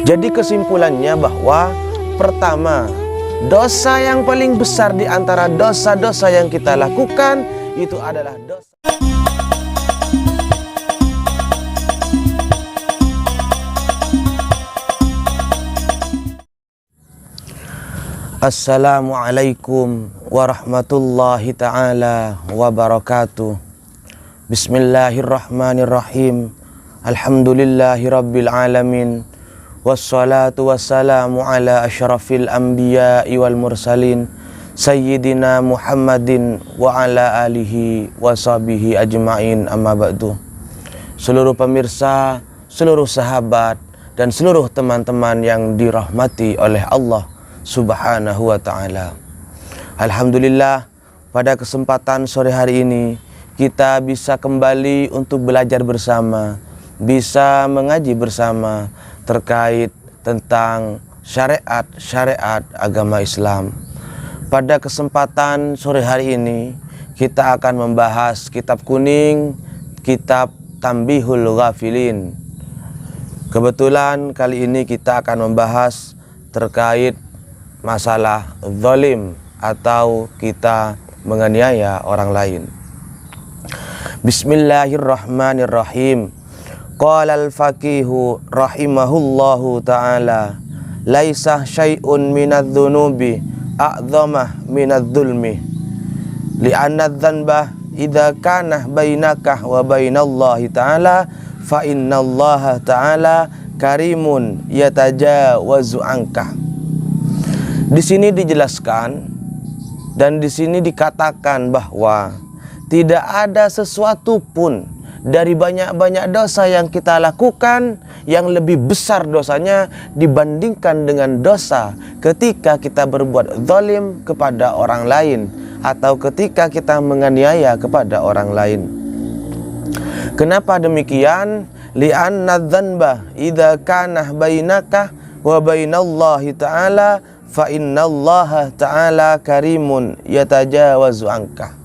Jadi kesimpulannya bahwa pertama, dosa yang paling besar di antara dosa-dosa yang kita lakukan itu adalah dosa. Assalamualaikum warahmatullahi ta'ala wabarakatuh. Bismillahirrahmanirrahim. Alhamdulillahi rabbil alamin. Wassalatu wassalamu ala asyrafil anbiya'i wal mursalin Sayyidina Muhammadin wa ala alihi wa sahbihi ajma'in, amma ba'du. Seluruh pemirsa, seluruh sahabat, dan seluruh teman-teman yang dirahmati oleh Allah Subhanahu wa ta'ala. Alhamdulillah, pada kesempatan sore hari ini kita bisa kembali untuk belajar bersama, bisa mengaji bersama terkait tentang syariat agama Islam. Pada kesempatan sore hari ini kita akan membahas kitab kuning, kitab Tanbihul Ghafilin. Kebetulan kali ini kita akan membahas terkait masalah zalim atau kita menganiaya orang lain. Bismillahirrahmanirrahim. Qala al-faqihu rahimahullahu ta'ala, laisa syai'un minadz-dzunubi a'dhamah minadz-zulmi li'anna adz-dzanba idza kana bainaka wa bainallahi ta'ala fa innallaha ta'ala karimun yatajawazu anka. Di sini dijelaskan dan di sini dikatakan bahwa tidak ada sesuatu pun dari banyak-banyak dosa yang kita lakukan yang lebih besar dosanya dibandingkan dengan dosa ketika kita berbuat zalim kepada orang lain atau ketika kita menganiaya kepada orang lain. Kenapa demikian? Li'anna dzanba idza kana bainaka wa bainallahi ta'ala fa innallaha ta'ala karimun yatajawazu anka.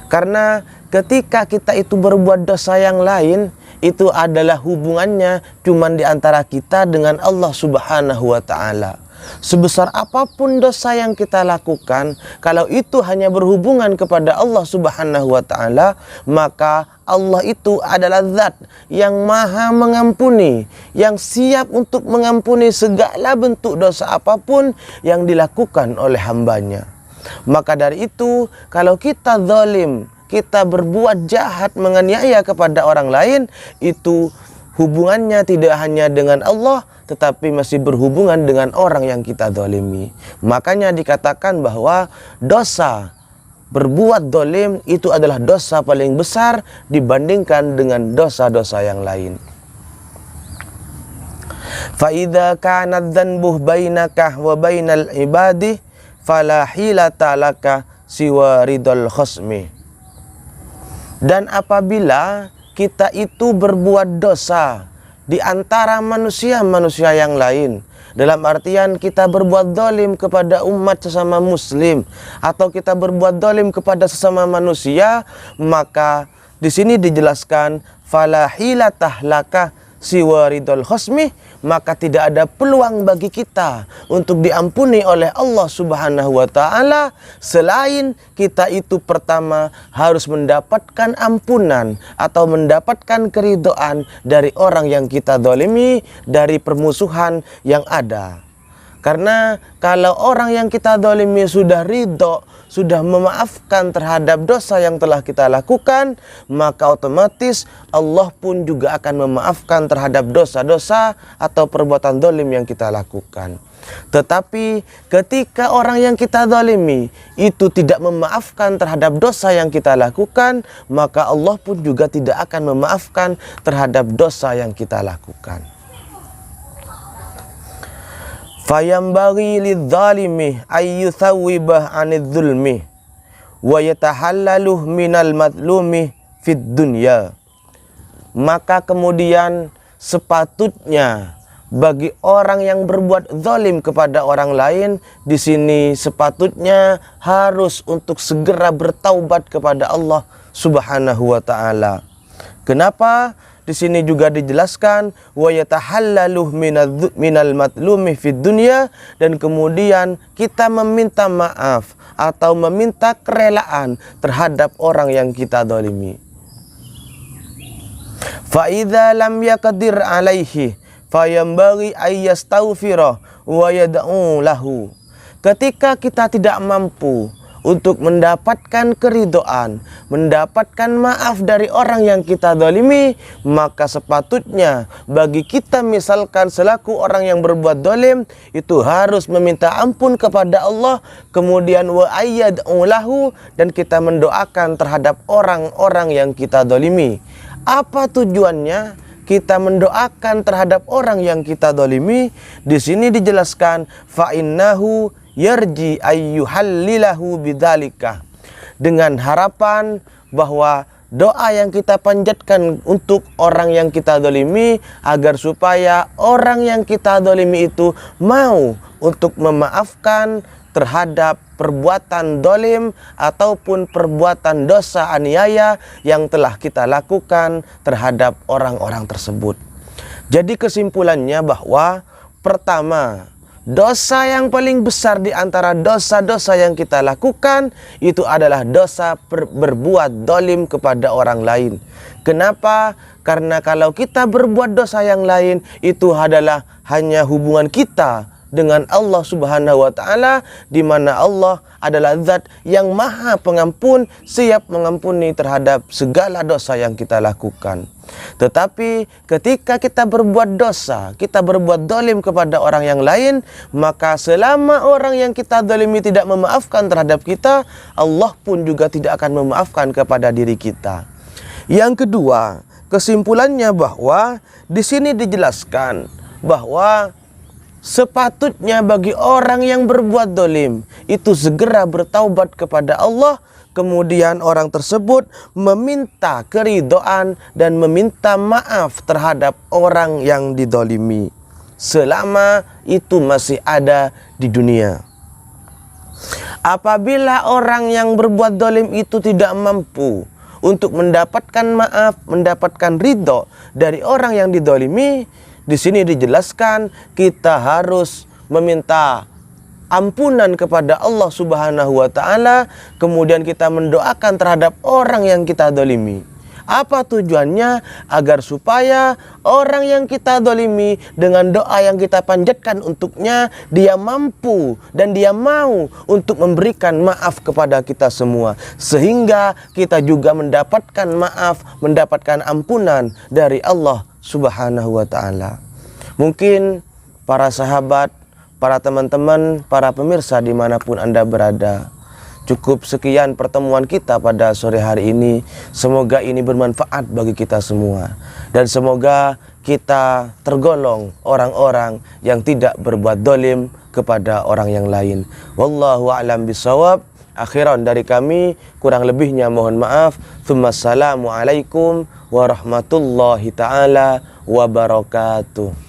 Karena ketika kita itu berbuat dosa yang lain, itu adalah hubungannya cuman di antara kita dengan Allah Subhanahu wa ta'ala. Sebesar apapun dosa yang kita lakukan, kalau itu hanya berhubungan kepada Allah Subhanahu wa ta'ala, maka Allah itu adalah zat yang maha mengampuni, yang siap untuk mengampuni segala bentuk dosa apapun yang dilakukan oleh hambanya. Maka dari itu, kalau kita zalim, kita berbuat jahat, menganiaya kepada orang lain, itu hubungannya tidak hanya dengan Allah, tetapi masih berhubungan dengan orang yang kita zalimi. Makanya dikatakan bahwa dosa berbuat zalim itu adalah dosa paling besar dibandingkan dengan dosa-dosa yang lain. Fa idza kana dzanbu bainaka wa bainal ibadi fala hilata laka siwa ridal khasmi. Dan apabila kita itu berbuat dosa di antara manusia-manusia yang lain, dalam artian kita berbuat zalim kepada umat sesama muslim atau kita berbuat zalim kepada sesama manusia, maka di sini dijelaskan fala hilatah laka siwa ridal khasmi, maka tidak ada peluang bagi kita untuk diampuni oleh Allah Subhanahu wa ta'ala selain kita itu pertama harus mendapatkan ampunan atau mendapatkan keridhaan dari orang yang kita zalimi, dari permusuhan yang ada. Karena kalau orang yang kita zalimi sudah ridho, sudah memaafkan terhadap dosa yang telah kita lakukan, maka otomatis Allah pun juga akan memaafkan terhadap dosa-dosa atau perbuatan zalim yang kita lakukan. Tetapi ketika orang yang kita zalimi itu tidak memaafkan terhadap dosa yang kita lakukan, maka Allah pun juga tidak akan memaafkan terhadap dosa yang kita lakukan. Fayambaghi lidzalimi ayyuthawwibah 'anidz zulmi wa yatahallaluh minal madlumi fid dunya. Maka kemudian sepatutnya bagi orang yang berbuat zalim kepada orang lain, di sini sepatutnya harus untuk segera bertaubat kepada Allah Subhanahu wa ta'ala. Kenapa? di sini juga dijelaskan wa yatahallalu minal matlumi fid dunya, dan kemudian kita meminta maaf atau meminta kerelaan terhadap orang yang kita zalimi. Fa idza lam yaqdir alaihi fayambaghi ayyastaghfira wa yad'u lahu. Ketika kita tidak mampu untuk mendapatkan keridhaan, mendapatkan maaf dari orang yang kita zalimi, maka sepatutnya bagi kita misalkan selaku orang yang berbuat zalim itu harus meminta ampun kepada Allah, kemudian wa ayyad'u lahu, dan kita mendoakan terhadap orang-orang yang kita zalimi. Apa tujuannya kita mendoakan terhadap orang yang kita zalimi? Di sini dijelaskan fa innahu yarji ayyuhallilahu bidzalika, dengan harapan bahwa doa yang kita panjatkan untuk orang yang kita zalimi agar supaya orang yang kita zalimi itu mau untuk memaafkan terhadap perbuatan zalim ataupun perbuatan dosa aniaya yang telah kita lakukan terhadap orang-orang tersebut. Jadi kesimpulannya bahwa pertama, dosa yang paling besar di antara dosa-dosa yang kita lakukan itu adalah dosa berbuat zalim kepada orang lain. Kenapa? Karena kalau kita berbuat dosa yang lain itu adalah hanya hubungan kita dengan Allah Subhanahu wa taala, di mana Allah adalah zat yang maha pengampun, siap mengampuni terhadap segala dosa yang kita lakukan. Tetapi ketika kita berbuat dosa, kita berbuat zalim kepada orang yang lain, maka selama orang yang kita zalimi tidak memaafkan terhadap kita, Allah pun juga tidak akan memaafkan kepada diri kita. Yang kedua, kesimpulannya bahwa di sini dijelaskan bahwa sepatutnya bagi orang yang berbuat zalim itu segera bertaubat kepada Allah, kemudian orang tersebut meminta keridhaan dan meminta maaf terhadap orang yang dizalimi selama itu masih ada di dunia. Apabila orang yang berbuat zalim itu tidak mampu untuk mendapatkan maaf, mendapatkan ridho dari orang yang dizalimi, di sini dijelaskan kita harus meminta ampunan kepada Allah Subhanahu wa taala, kemudian kita mendoakan terhadap orang yang kita zalimi. Apa tujuannya? Agar supaya orang yang kita zalimi dengan doa yang kita panjatkan untuknya, dia mampu dan dia mau untuk memberikan maaf kepada kita semua, sehingga kita juga mendapatkan maaf, mendapatkan ampunan dari Allah Subhanahu wa ta'ala. Mungkin para sahabat, para teman-teman, para pemirsa dimanapun Anda berada, cukup sekian pertemuan kita pada sore hari ini. Semoga ini bermanfaat bagi kita semua, dan semoga kita tergolong orang-orang yang tidak berbuat zalim kepada orang yang lain. Wallahu a'lam bishawab. Akhiran dari kami, kurang lebihnya mohon maaf. Assalamualaikum warahmatullahi ta'ala wabarakatuh.